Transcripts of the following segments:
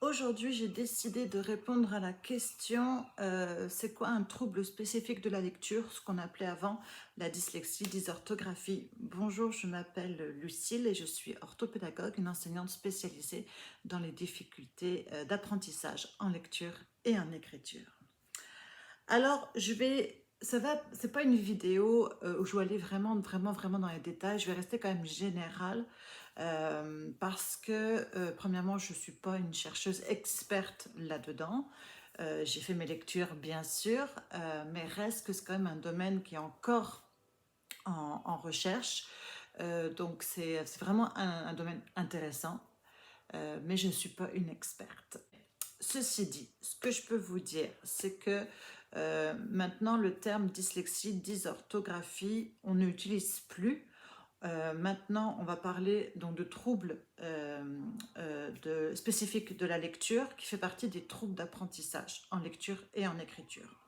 Aujourd'hui, j'ai décidé de répondre à la question c'est quoi un trouble spécifique de la lecture, ce qu'on appelait avant la dyslexie, dysorthographie. Bonjour, je m'appelle Lucille et je suis orthopédagogue, une enseignante spécialisée dans les difficultés d'apprentissage en lecture et en écriture. Alors, c'est pas une vidéo où je vais aller vraiment dans les détails. Je vais rester quand même générale parce que, premièrement, je suis pas une chercheuse experte là-dedans. J'ai fait mes lectures, bien sûr, mais reste que c'est quand même un domaine qui est encore en recherche. Donc, c'est vraiment un domaine intéressant, mais je ne suis pas une experte. Ceci dit, ce que je peux vous dire, c'est que maintenant le terme dyslexie, dysorthographie, on n'utilise plus. Maintenant, on va parler donc de troubles spécifiques de la lecture qui fait partie des troubles d'apprentissage en lecture et en écriture.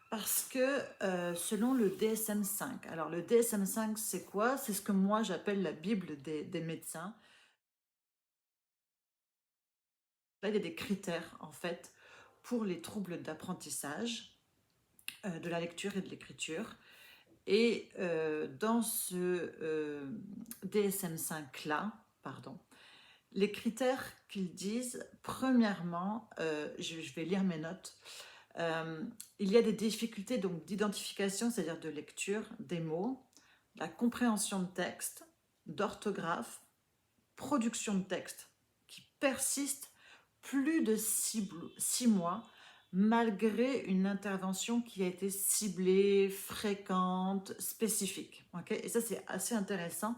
Parce que selon le DSM-5, alors le DSM-5 c'est quoi? C'est ce que moi j'appelle la Bible des médecins. Là, il y a des critères en fait pour les troubles d'apprentissage de la lecture et de l'écriture. Et dans ce DSM-5-là, pardon, les critères qu'ils disent, premièrement, je vais lire mes notes, il y a des difficultés donc d'identification, c'est-à-dire de lecture des mots, la compréhension de texte, d'orthographe, production de texte qui persiste plus de 6 mois malgré une intervention qui a été ciblée, fréquente, spécifique. Okay, et ça, c'est assez intéressant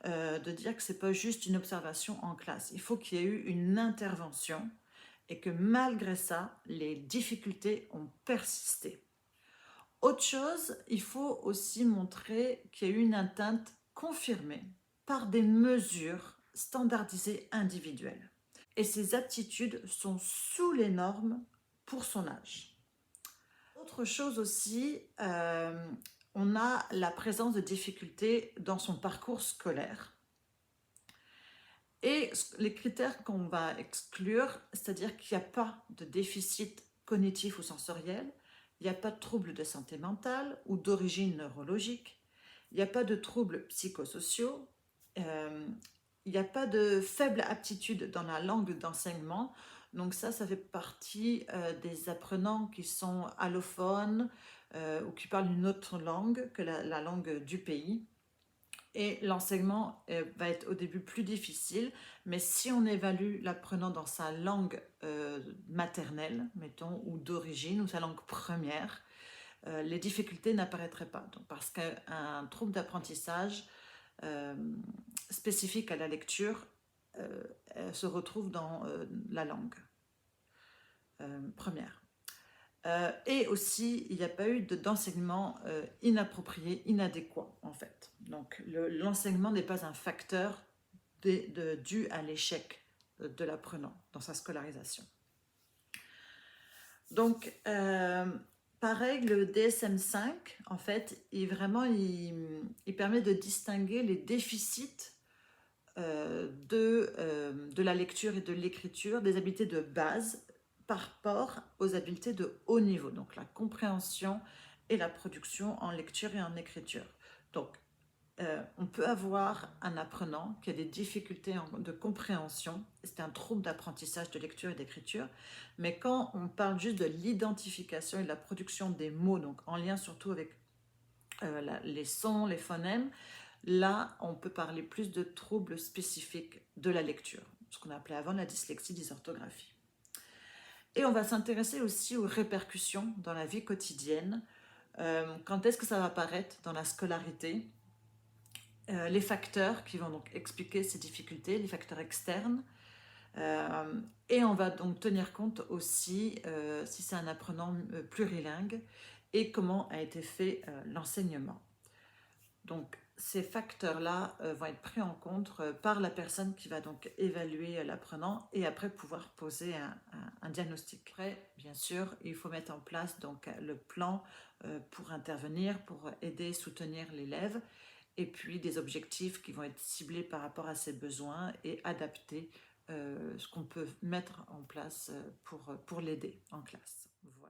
de dire que ce n'est pas juste une observation en classe. Il faut qu'il y ait eu une intervention et que malgré ça, les difficultés ont persisté. Autre chose, il faut aussi montrer qu'il y a eu une atteinte confirmée par des mesures standardisées individuelles. Et ses aptitudes sont sous les normes pour son âge. Autre chose aussi, on a la présence de difficultés dans son parcours scolaire. Et les critères qu'on va exclure, c'est-à-dire qu'il n'y a pas de déficit cognitif ou sensoriel, il n'y a pas de troubles de santé mentale ou d'origine neurologique, il n'y a pas de troubles psychosociaux, il n'y a pas de faible aptitude dans la langue d'enseignement. Donc ça fait partie des apprenants qui sont allophones ou qui parlent une autre langue que la langue du pays. Et l'enseignement va être au début plus difficile, mais si on évalue l'apprenant dans sa langue maternelle, mettons, ou d'origine, ou sa langue première, les difficultés n'apparaîtraient pas. Donc, parce qu'un trouble d'apprentissage spécifique à la lecture se retrouve dans la langue première. Et aussi, il n'y a pas eu d'enseignement inapproprié, inadéquat en fait. Donc l'enseignement n'est pas un facteur dû à l'échec de l'apprenant dans sa scolarisation. Donc, pareil, le DSM-5, en fait, il permet de distinguer les déficits de la lecture et de l'écriture, des habiletés de base par rapport aux habiletés de haut niveau, donc la compréhension et la production en lecture et en écriture. Donc, on peut avoir un apprenant qui a des difficultés de compréhension, c'est un trouble d'apprentissage de lecture et d'écriture, mais quand on parle juste de l'identification et de la production des mots, donc en lien surtout avec les sons, les phonèmes, là, on peut parler plus de troubles spécifiques de la lecture, ce qu'on appelait avant la dyslexie, dysorthographie. Et on va s'intéresser aussi aux répercussions dans la vie quotidienne. Quand est-ce que ça va apparaître dans la scolarité? Les facteurs qui vont donc expliquer ces difficultés, les facteurs externes. Et on va donc tenir compte aussi si c'est un apprenant plurilingue et comment a été fait l'enseignement. Donc, ces facteurs-là vont être pris en compte par la personne qui va donc évaluer l'apprenant et après pouvoir poser un diagnostic. Après, bien sûr, il faut mettre en place donc le plan pour intervenir, pour aider, soutenir l'élève et puis des objectifs qui vont être ciblés par rapport à ses besoins et adaptés ce qu'on peut mettre en place pour l'aider en classe. Voilà.